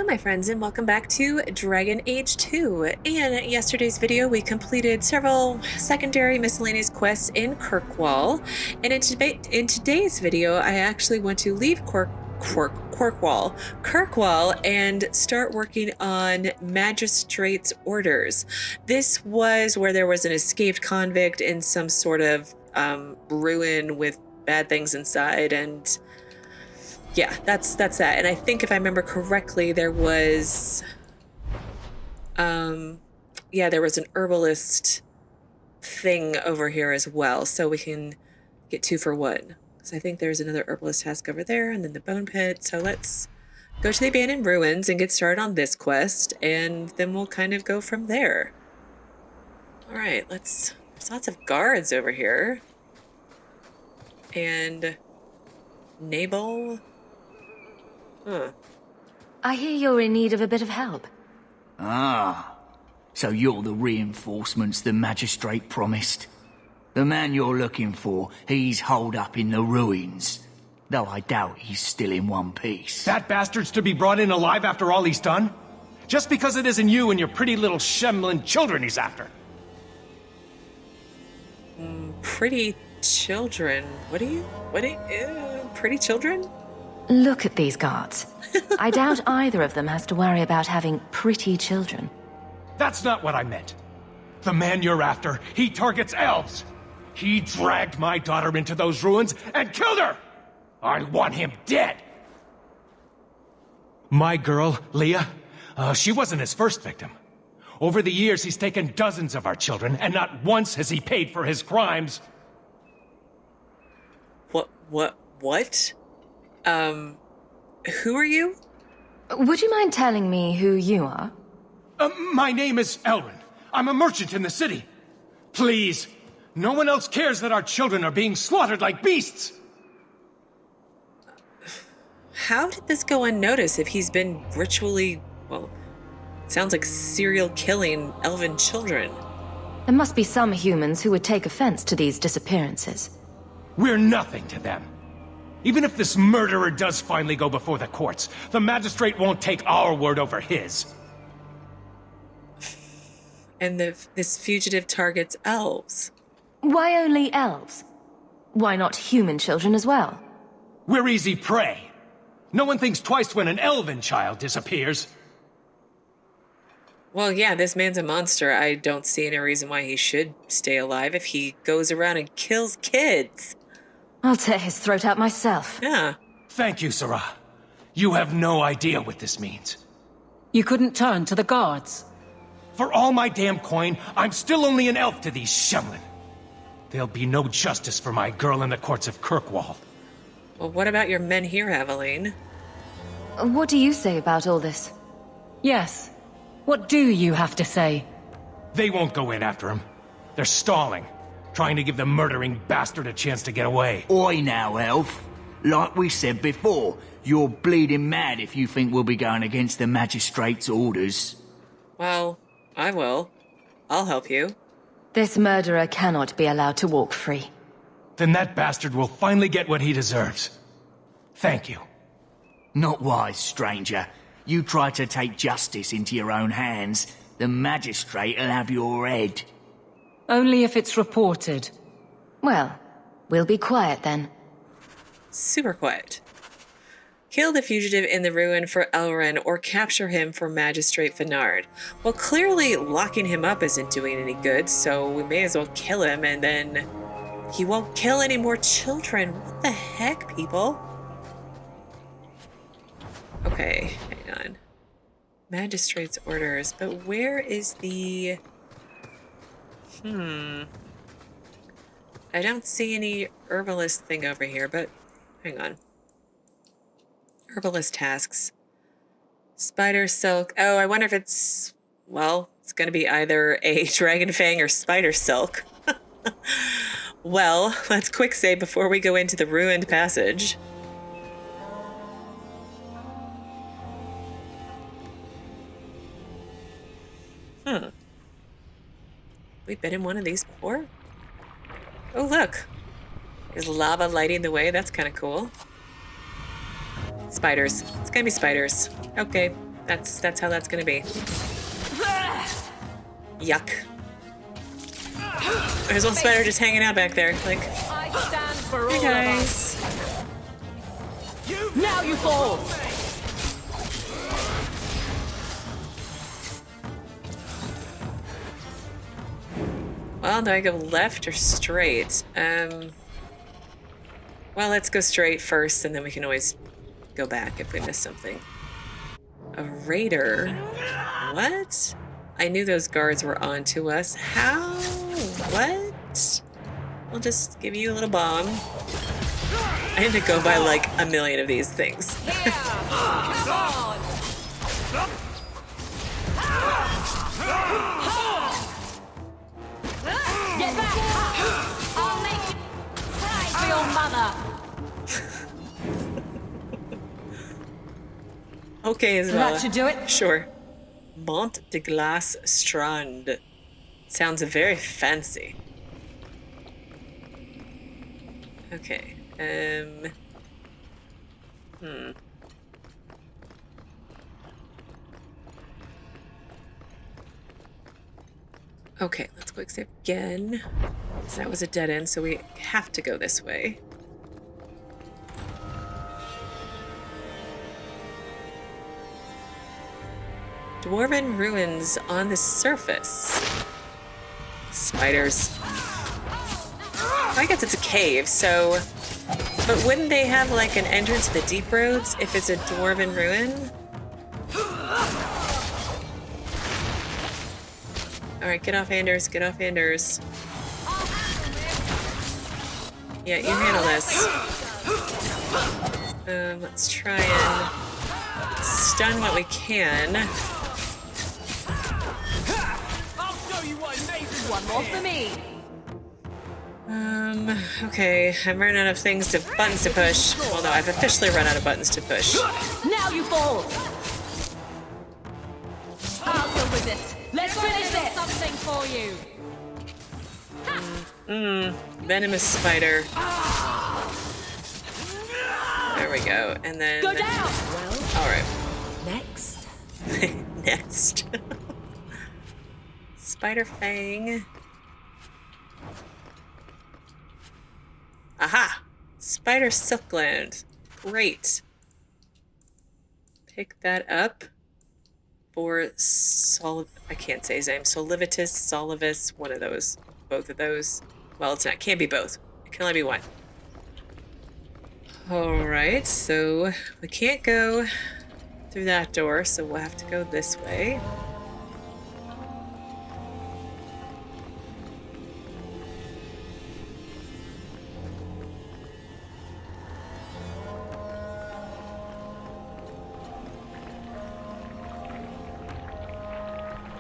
Hello my friends and welcome back to Dragon Age 2. In yesterday's video we completed several secondary miscellaneous quests in Kirkwall, and in today's video I actually want to leave Kirkwall and start working on magistrate's orders. This was where there was an escaped convict in some sort of ruin with bad things inside, and yeah, that's that. And I think if I remember correctly, there was, there was an herbalist thing over here as well. So we can get 2 for 1. So I think there's another herbalist task over there and then the bone pit. So let's go to the abandoned ruins and get started on this quest. And then we'll kind of go from there. All right, there's lots of guards over here. And Nabal. Huh. I hear you're in need of a bit of help. Ah, so you're the reinforcements the magistrate promised. The man you're looking for, he's holed up in the ruins. Though I doubt he's still in one piece. That bastard's to be brought in alive after all he's done? Just because it isn't you and your pretty little Shemlin children he's after. Pretty children? What are you, pretty children? Look at these guards. I doubt either of them has to worry about having pretty children. That's not what I meant. The man you're after, he targets elves. He dragged my daughter into those ruins and killed her! I want him dead! My girl, Leah, she wasn't his first victim. Over the years, he's taken dozens of our children, and not once has he paid for his crimes. What? Who are you? Would you mind telling me who you are? My name is Elrin. I'm a merchant in the city. Please, no one else cares that our children are being slaughtered like beasts. How did this go unnoticed if he's been ritually, sounds like serial killing elven children? There must be some humans who would take offense to these disappearances. We're nothing to them. Even if this murderer does finally go before the courts, the magistrate won't take our word over his. And this fugitive targets elves. Why only elves? Why not human children as well? We're easy prey. No one thinks twice when an elven child disappears. Well, yeah, this man's a monster. I don't see any reason why he should stay alive if he goes around and kills kids. I'll tear his throat out myself. Yeah. Thank you, Sarah. You have no idea what this means. You couldn't turn to the guards. For all my damn coin, I'm still only an elf to these Shemlin. There'll be no justice for my girl in the courts of Kirkwall. Well, what about your men here, Aveline? What do you say about all this? Yes. What do you have to say? They won't go in after him. They're stalling, trying to give the murdering bastard a chance to get away. Oi now, elf. Like we said before, you're bleeding mad if you think we'll be going against the magistrate's orders. Well, I will. I'll help you. This murderer cannot be allowed to walk free. Then that bastard will finally get what he deserves. Thank you. Not wise, stranger. You try to take justice into your own hands, the magistrate'll have your head. Only if it's reported. Well, we'll be quiet then. Super quiet. Kill the fugitive in the ruin for Elrin or capture him for Magistrate Fenard. Well, clearly locking him up isn't doing any good, so we may as well kill him and then he won't kill any more children. What the heck, people? Okay, hang on. Magistrate's orders, but where is the... I don't see any herbalist thing over here, but hang on. Herbalist tasks. Spider silk. Oh, I wonder if it's... Well, it's going to be either a dragon fang or spider silk. Well, let's quick save before we go into the ruined passage. We've been in one of these before? Oh, look. There's lava lighting the way. That's kind of cool. Spiders. It's gonna be spiders. Okay. That's how that's gonna be. Yuck. There's one spider just hanging out back there. Like, I stand for hey all guys. of us. Now you fall. Well, do I go left or straight? Well, let's go straight first, and then we can always go back if we miss something. A raider? What? I knew those guards were on to us. How? What? I'll just give you a little bomb. I had to go by like a million of these things. Here, come on. Get back. I'll make you cry for your mother. Okay, Isabella. That should do it. Sure. Mont de Glace Strand. Sounds very fancy. Okay. Okay, let's quick save again. So that was a dead end, so we have to go this way. Dwarven ruins on the surface. Spiders. I guess it's a cave, so... But wouldn't they have like an entrance to the deep roads if it's a dwarven ruin? Alright, get off Anders, get off Anders. Yeah, you handle this. Let's try and stun what we can. I'll show you what amazing. One more for me. Okay, I'm running out of buttons to push. Well, no, I've officially run out of buttons to push. Now you fall. I'll deal with this. Let's finish this. Something for you. Venomous spider. There we go, and then... Go down. Alright. Next. Next. Spider Fang. Aha! Spider Silk Gland. Great. Pick that up for I can't say his name. Solivitus, Solivus, one of those. Both of those. Well, it's not. Can't be both. It can only be one. Alright, so we can't go through that door, so we'll have to go this way.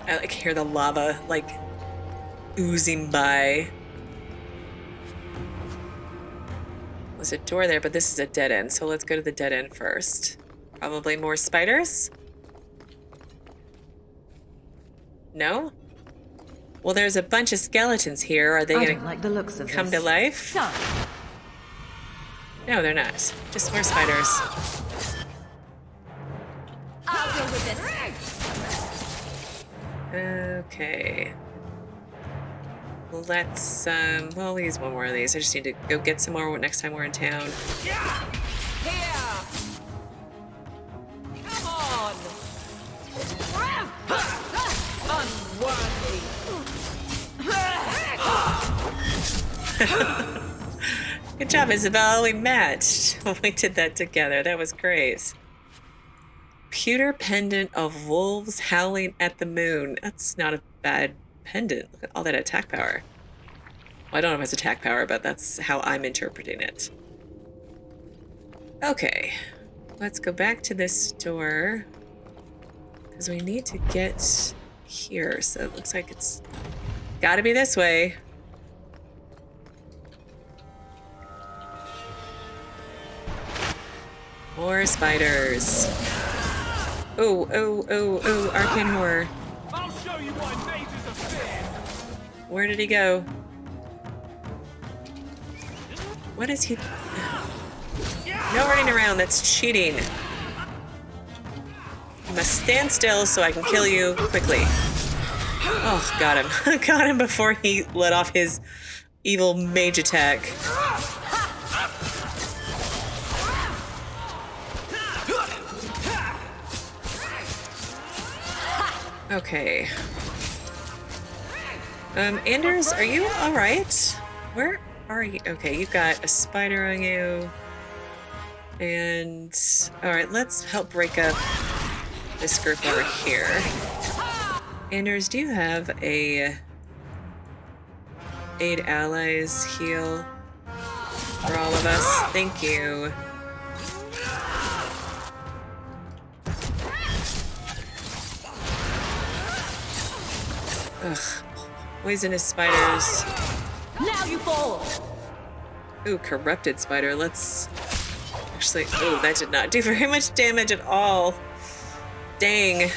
I like hear the lava like oozing by. There's a door there, but this is a dead end, so let's go to the dead end first. Probably more spiders? No? Well, there's a bunch of skeletons here. Are they I gonna don't like the looks of come this. to life? Done. No, they're not. Just more spiders. I'll deal with this. Okay. Let's, well, I'll use one more of these. I just need to go get some more next time we're in town. Here. Come on. Unworthy. Good job, Isabel. We matched. We did that together. That was great. Pewter pendant of wolves howling at the moon. That's not a bad pendant. Look at all that attack power. Well, I don't know if it's attack power, but that's how I'm interpreting it. Okay. Let's go back to this door. Because we need to get here. So it looks like it's gotta be this way. More spiders. Oh, oh, oh, oh, arcane horror. I'll show you what mazes of sin. Where did he go? What is he? No running around, that's cheating. must stand still so I can kill you quickly. Oh, got him. Got him before he let off his evil mage attack. Okay. Anders, are you alright? Where are you? Okay, you've got a spider on you. And, alright, let's help break up this group over here. Anders, do you have a aid allies heal for all of us? Thank you. Ugh. Poisonous spiders. Now you fall. Ooh, corrupted spider. Let's actually. Ooh, that did not do very much damage at all. Dang.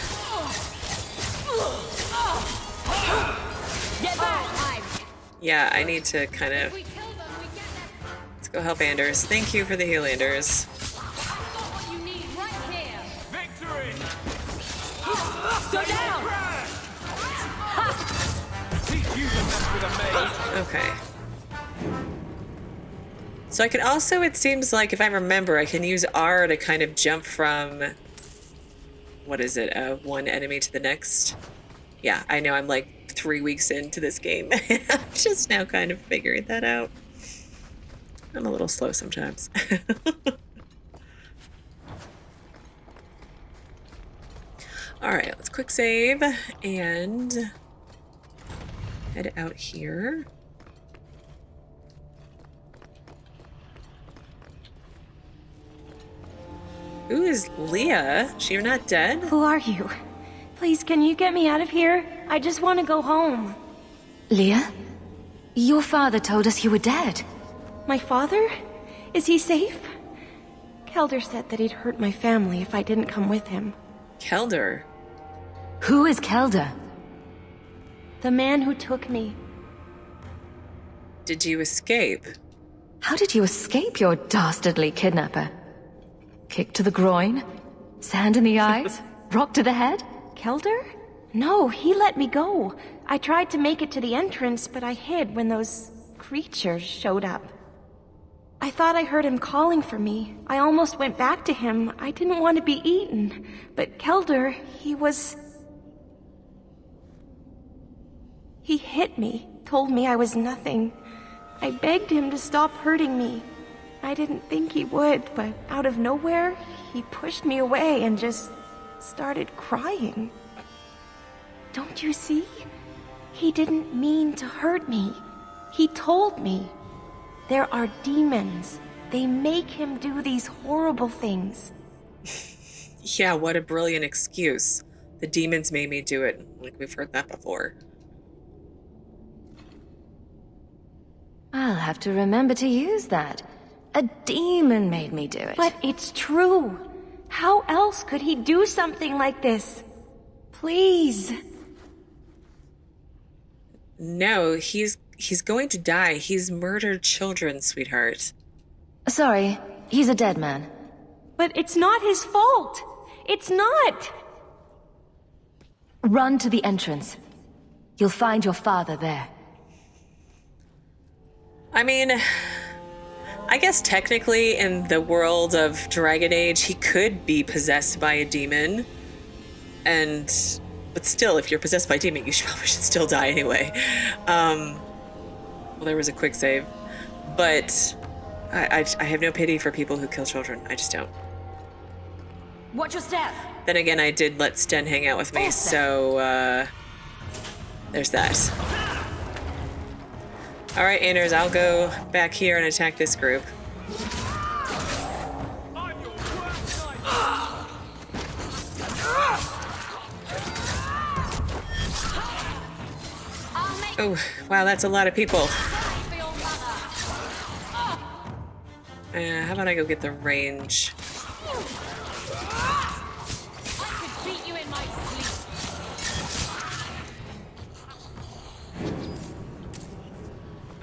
Get back. Yeah, I need to kind of. Let's go help Anders. Thank you for the heal, Anders. What you need right here. Victory! Go down. Teach you to mess with a mage. Okay. So I can also, it seems like, if I remember, I can use R to kind of jump from, what is it, one enemy to the next? Yeah, I know I'm like 3 weeks into this game. I'm just now kind of figuring that out. I'm a little slow sometimes. Alright, let's quick save and head out here. Who is Leah? You're not dead? Who are you? Please, can you get me out of here? I just want to go home. Leah? Your father told us you were dead. My father? Is he safe? Kelder said that he'd hurt my family if I didn't come with him. Kelder? Who is Kelder? The man who took me. Did you escape? How did you escape your dastardly kidnapper? Kick to the groin? Sand in the eyes? Rock to the head? Kelder? No, he let me go. I tried to make it to the entrance, but I hid when those creatures showed up. I thought I heard him calling for me. I almost went back to him. I didn't want to be eaten. But Kelder, He hit me, told me I was nothing. I begged him to stop hurting me. I didn't think he would, but out of nowhere, he pushed me away and just started crying. Don't you see? He didn't mean to hurt me. He told me. There are demons. They make him do these horrible things. Yeah, what a brilliant excuse. The demons made me do it. Like, we've heard that before. I'll have to remember to use that. A demon made me do it. But it's true. How else could he do something like this? Please. No, he's going to die. He's murdered children, sweetheart. Sorry, he's a dead man. But it's not his fault. It's not. Run to the entrance. You'll find your father there. I mean, I guess technically in the world of Dragon Age, he could be possessed by a demon. But still, if you're possessed by a demon, you probably should still die anyway. Well, there was a quick save. But I have no pity for people who kill children. I just don't. Watch your step. Then again, I did let Sten hang out with me, so there's that. All right, Anders, I'll go back here and attack this group. Oh, wow, that's a lot of people. How about I go get the range?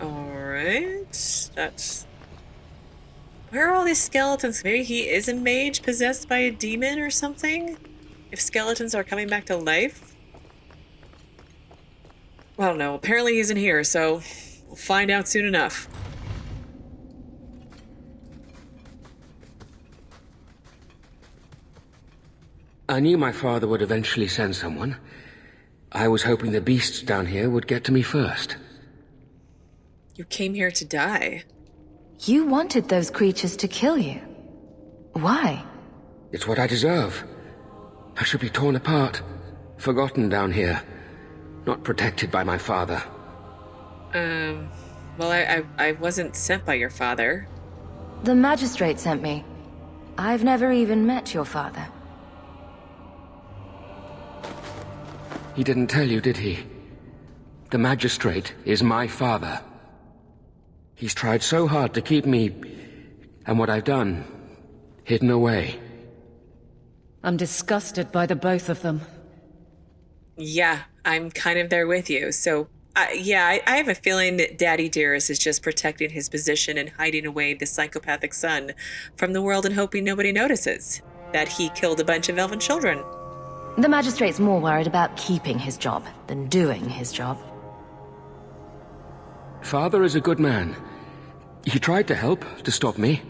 Alright, that's... Where are all these skeletons? Maybe he is a mage possessed by a demon or something? if skeletons are coming back to life? Well, no, apparently he's in here, so we'll find out soon enough. I knew my father would eventually send someone. I was hoping the beasts down here would get to me first. You came here to die. You wanted those creatures to kill you. Why? It's what I deserve. I should be torn apart, forgotten down here, not protected by my father. Well, I wasn't sent by your father. The magistrate sent me. I've never even met your father. He didn't tell you, did he? The magistrate is my father. He's tried so hard to keep me, and what I've done, hidden away. I'm disgusted by the both of them. Yeah, I'm kind of there with you. So, I have a feeling that Daddy Dearest is just protecting his position and hiding away the psychopathic son from the world and hoping nobody notices that he killed a bunch of elven children. The magistrate's more worried about keeping his job than doing his job. Father is a good man. He tried to help, to stop me.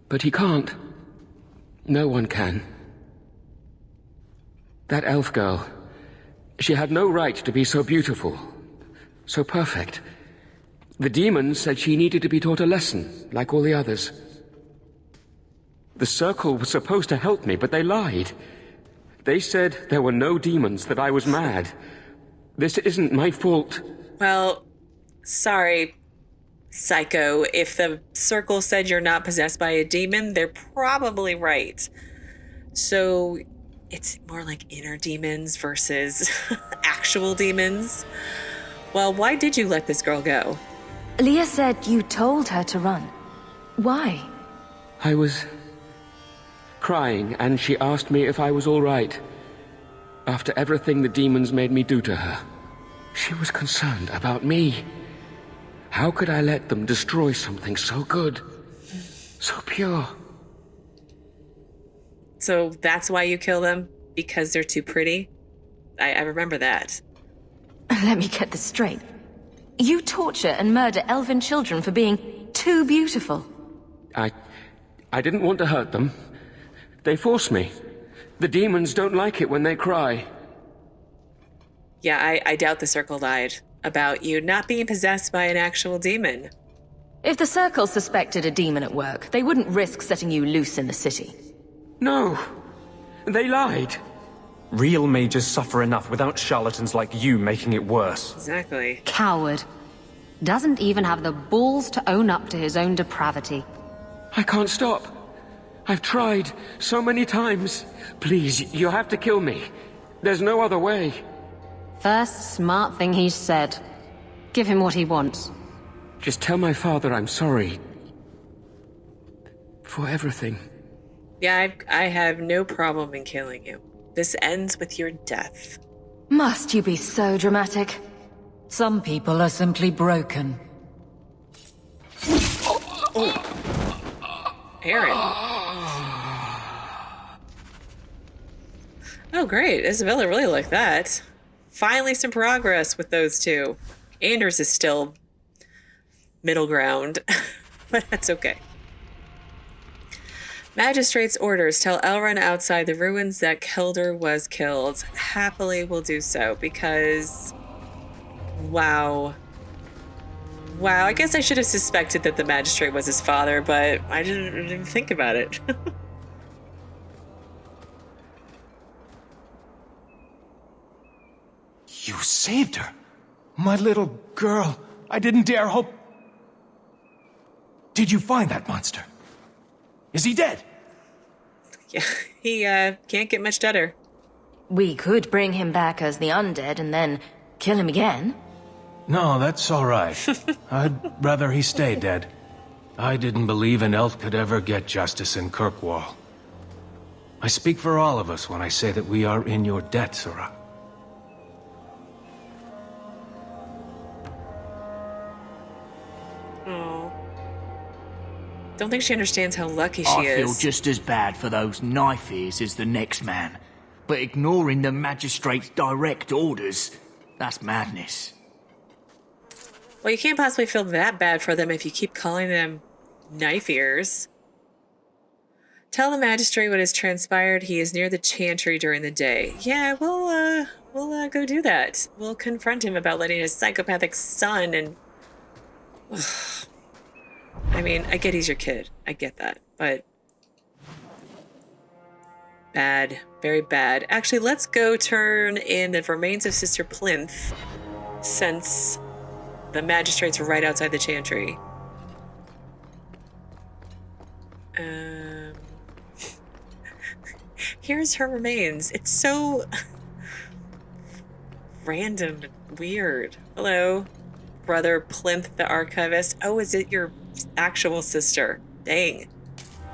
But he can't. No one can. That elf girl, she had no right to be so beautiful, so perfect. The demons said she needed to be taught a lesson, like all the others. The Circle was supposed to help me, but they lied. They said there were no demons, that I was mad. This isn't my fault. Well, sorry, Psycho. If the Circle said you're not possessed by a demon, they're probably right. So it's more like inner demons versus actual demons. Well, why did you let this girl go? Leah said you told her to run. Why? I was crying, and she asked me if I was all right. After everything the demons made me do to her, she was concerned about me. How could I let them destroy something so good, so pure? So that's why you kill them? Because they're too pretty? I remember that. Let me get this straight. You torture and murder elven children for being too beautiful. I didn't want to hurt them. They force me. The demons don't like it when they cry. Yeah, I doubt the Circle lied about you not being possessed by an actual demon. If the Circle suspected a demon at work, they wouldn't risk setting you loose in the city. No, they lied. Real mages suffer enough without charlatans like you making it worse. Exactly. Coward. Doesn't even have the balls to own up to his own depravity. I can't stop. I've tried so many times. Please, you have to kill me. There's no other way. First smart thing he's said. Give him what he wants. Just tell my father I'm sorry. For everything. Yeah, I have no problem in killing you. This ends with your death. Must you be so dramatic? Some people are simply broken. Aaron. Oh, great. Isabella really liked that. Finally some progress with those two. Anders is still middle ground, but that's okay. Magistrate's orders tell Elrond outside the ruins that Kelder was killed. Happily will do so because... Wow. Wow, I guess I should have suspected that the magistrate was his father, but I didn't even think about it. You saved her. My little girl. I didn't dare hope... Did you find that monster? Is he dead? Yeah, he can't get much deader. We could bring him back as the undead and then kill him again. No, that's all right. I'd rather he stay dead. I didn't believe an elf could ever get justice in Kirkwall. I speak for all of us when I say that we are in your debt, Sirrah. Oh. Don't think she understands how lucky she I is. feel just as bad for those knife ears as the next man. but ignoring the magistrate's direct orders, that's madness. Well, you can't possibly feel that bad for them if you keep calling them knife ears. Tell the magistrate what has transpired. He is near the chantry during the day. Yeah, we'll go do that. We'll confront him about letting his psychopathic son and... I mean, I get he's your kid. I get that, but... Bad. Very bad. Actually, let's go turn in the remains of Sister Plinth, since the magistrate's right outside the chantry. Here's her remains. It's so random and weird. Hello, Brother Plinth, the archivist. Oh, is it your actual sister? Dang.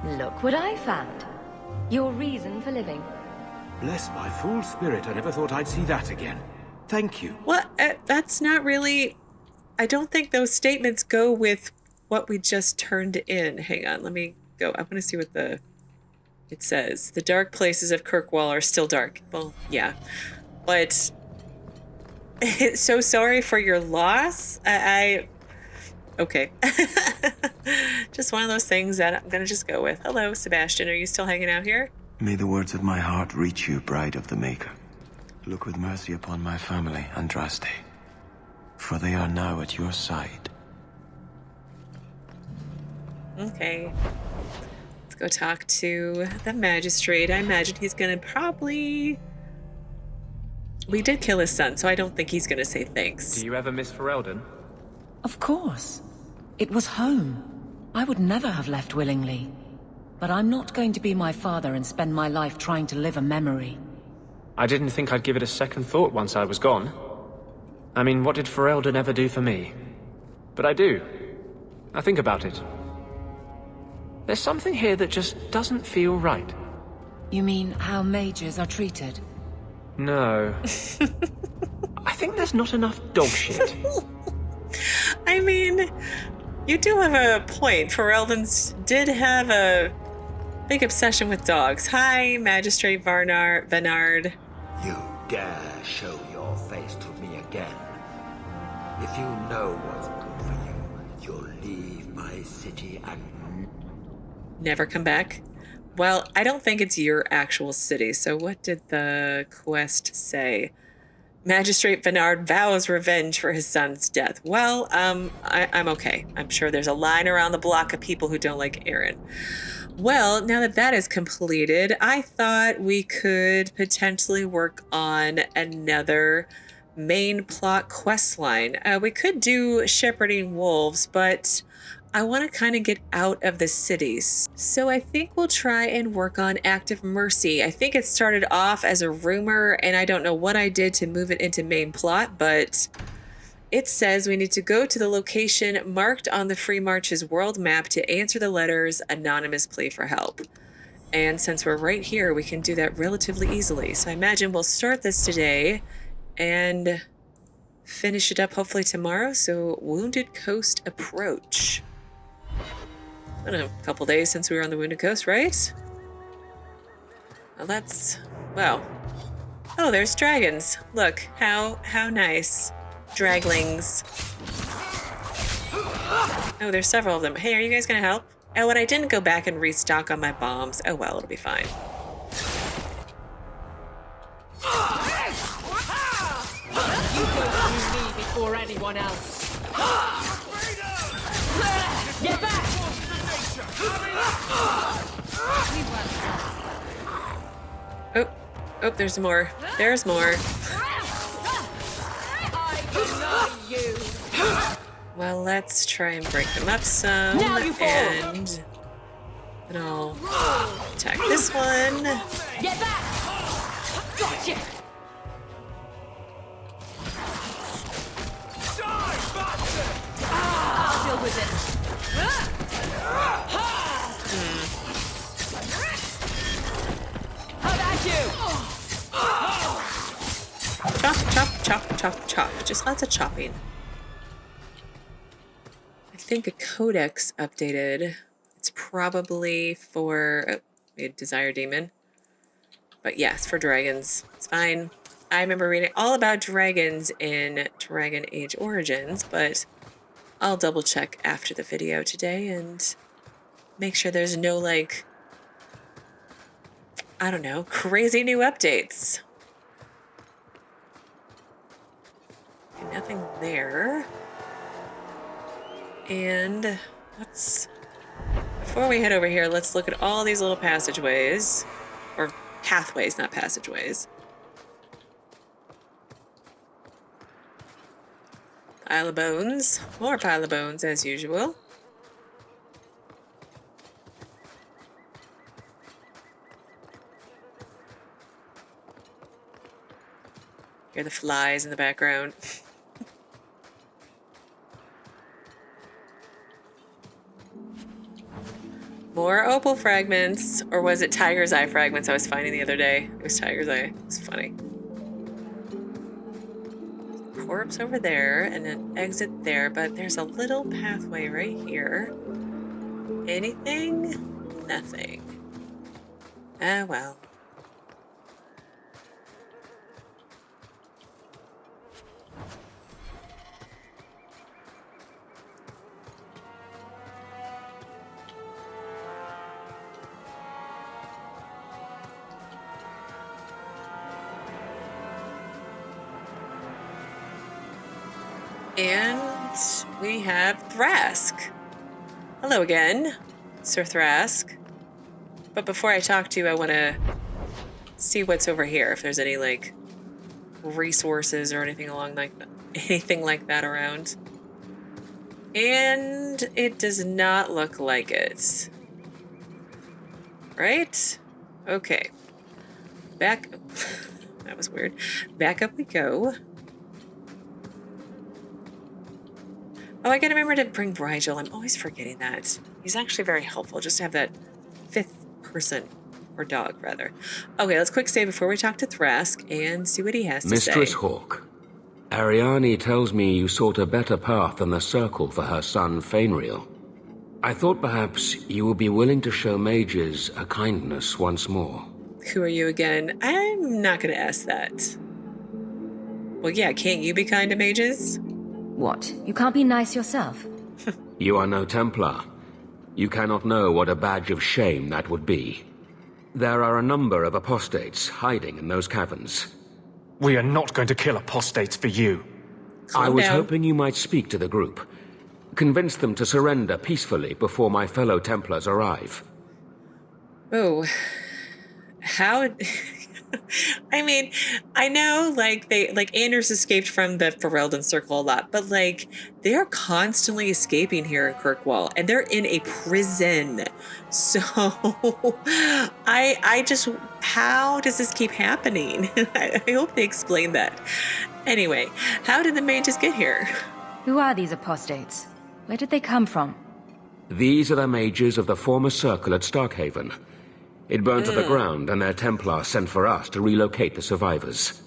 Look what I found. Your reason for living. Bless my fool spirit, I never thought I'd see that again. Thank you. What? That's not really... I don't think those statements go with what we just turned in. Hang on, let me go. I want to see what it says. The dark places of Kirkwall are still dark. Well, yeah. But... so sorry for your loss. Okay. Just one of those things that I'm going to just go with. Hello, Sebastian. Are you still hanging out here? May the words of my heart reach you, bride of the Maker. Look with mercy upon my family, Andraste, for they are now at your side. Okay. Let's go talk to the magistrate. I imagine he's going to probably... We did kill his son, so I don't think he's going to say thanks. Do you ever miss Ferelden? Of course. It was home. I would never have left willingly. But I'm not going to be my father and spend my life trying to live a memory. I didn't think I'd give it a second thought once I was gone. I mean, what did Ferelden ever do for me? But I do. I think about it. There's something here that just doesn't feel right. You mean how mages are treated? No. I think there's not enough dog shit. I mean, you do have a point. Ferelden's did have a big obsession with dogs. Hi, Magistrate Varnard. You dare show your face to me again. If you know what's good for you, you'll leave my city and... Never come back? Well, I don't think it's your actual city, so what did the quest say? Magistrate Varnard vows revenge for his son's death. Well, I'm okay. I'm sure there's a line around the block of people who don't like Aaron. Well, now that that is completed, I thought we could potentially work on another main plot quest line. We could do shepherding wolves, but I want to kind of get out of the cities. So I think we'll try and work on Active Mercy. I think it started off as a rumor, and I don't know what I did to move it into main plot, but it says we need to go to the location marked on the Free March's world map to answer the letter's anonymous plea for help. And since we're right here, we can do that relatively easily. So I imagine we'll start this today and finish it up hopefully tomorrow. So Wounded Coast Approach. It's been a couple days since we were on the Wounded Coast, right? Well, that's... wow. Oh, there's dragons. Look, how nice. Draglings. Oh, there's several of them. Hey, are you guys gonna help? Oh, and I didn't go back and restock on my bombs. Oh well, it'll be fine. You go through me before anyone else. Get back! Oh, there's more. There's more. Well, let's try and break them up some. Now you fall. And then I'll attack this one. Get back! Gotcha! I'll deal with it. How about you? Chop, chop, chop, chop, chop. Just lots of chopping. I think a codex updated. It's probably for a Desire Demon. But yes, for dragons, it's fine. I remember reading all about dragons in Dragon Age Origins, but I'll double check after the video today and make sure there's no, like, I don't know, crazy new updates. Okay, nothing there. And before we head over here, let's look at all these little passageways. Or pathways, not passageways. Pile of bones. More pile of bones, as usual. Hear the flies in the background. More opal fragments. Or was it tiger's eye fragments I was finding the other day? It was tiger's eye. It's funny. Corpse over there and an exit there, but there's a little pathway right here. Anything? Nothing. Ah, well. And we have Thrask. Hello again, Sir Thrask. But before I talk to you, I want to see what's over here. If there's any, like, resources or anything like that around. And it does not look like it. Right? Okay. Back. That was weird. Back up we go. Oh, I gotta remember to bring Rigel. I'm always forgetting that. He's actually very helpful just to have that fifth person, or dog, rather. Okay, let's quick save before we talk to Thrask and see what he has to say. Mistress Hawk, Ariane tells me you sought a better path than the Circle for her son Fainriel. I thought perhaps you would be willing to show mages a kindness once more. Who are you again? I'm not gonna ask that. Well, yeah, can't you be kind to mages? What? You can't be nice yourself? You are no Templar. You cannot know what a badge of shame that would be. There are a number of apostates hiding in those caverns. We are not going to kill apostates for you. I was hoping you might speak to the group. Convince them to surrender peacefully before my fellow Templars arrive. Oh. How... I mean, I know, like, Anders escaped from the Ferelden Circle a lot, but, like, they're constantly escaping here in Kirkwall, and they're in a prison. So, I just, how does this keep happening? I hope they explain that. Anyway, how did the mages get here? Who are these apostates? Where did they come from? These are the mages of the former Circle at Starkhaven. It burned to the ground, and their Templars sent for us to relocate the survivors.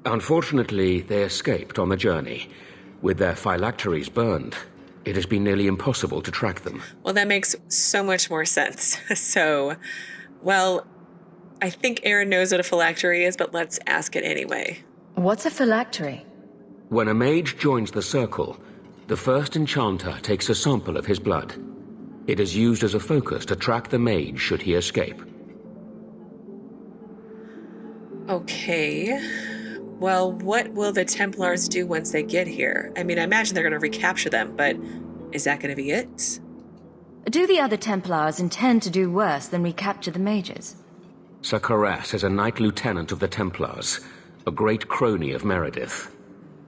Unfortunately, they escaped on the journey. With their phylacteries burned, it has been nearly impossible to track them. Well, that makes so much more sense. So, well, I think Aaron knows what a phylactery is, but let's ask it anyway. What's a phylactery? When a mage joins the Circle, the first enchanter takes a sample of his blood. It is used as a focus to track the mage should he escape. Okay. Well, what will the Templars do once they get here? I mean, I imagine they're going to recapture them, but is that going to be it? Do the other Templars intend to do worse than recapture the mages? Sir Carras is a Knight Lieutenant of the Templars, a great crony of Meredith.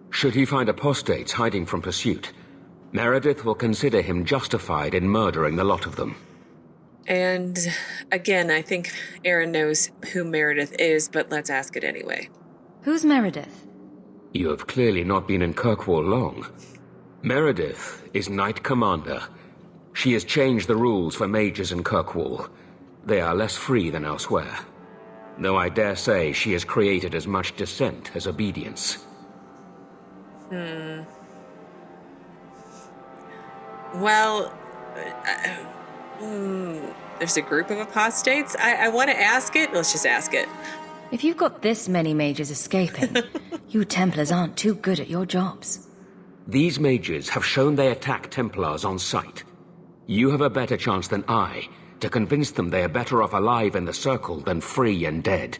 Should he find apostates hiding from pursuit, Meredith will consider him justified in murdering the lot of them. And again, I think Aaron knows who Meredith is, but let's ask it anyway. Who's Meredith? You have clearly not been in Kirkwall long. Meredith is Knight Commander. She has changed the rules for mages in Kirkwall. They are less free than elsewhere. Though I dare say she has created as much dissent as obedience. Well, there's a group of apostates. I want to ask it. Let's just ask it. If you've got this many mages escaping, you Templars aren't too good at your jobs. These mages have shown they attack Templars on sight. You have a better chance than I to convince them they are better off alive in the Circle than free and dead.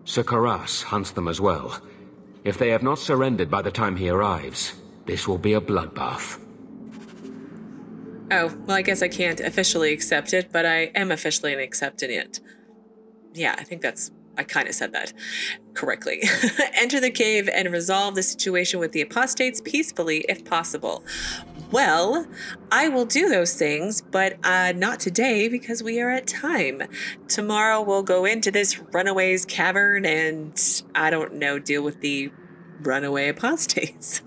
Sir Karas hunts them as well. If they have not surrendered by the time he arrives, this will be a bloodbath. Oh, well, I guess I can't officially accept it, but I am officially accepting it. Yeah, I think I kind of said that correctly. Enter the cave and resolve the situation with the apostates peacefully if possible. Well, I will do those things, but not today because we are at time. Tomorrow we'll go into this runaways cavern and, I don't know, deal with the runaway apostates.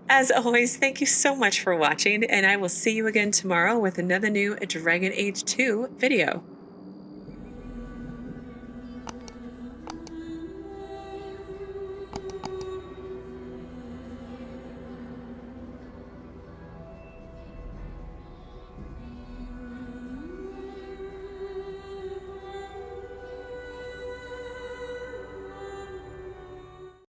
As always, thank you so much for watching, and I will see you again tomorrow with another new Dragon Age 2 video.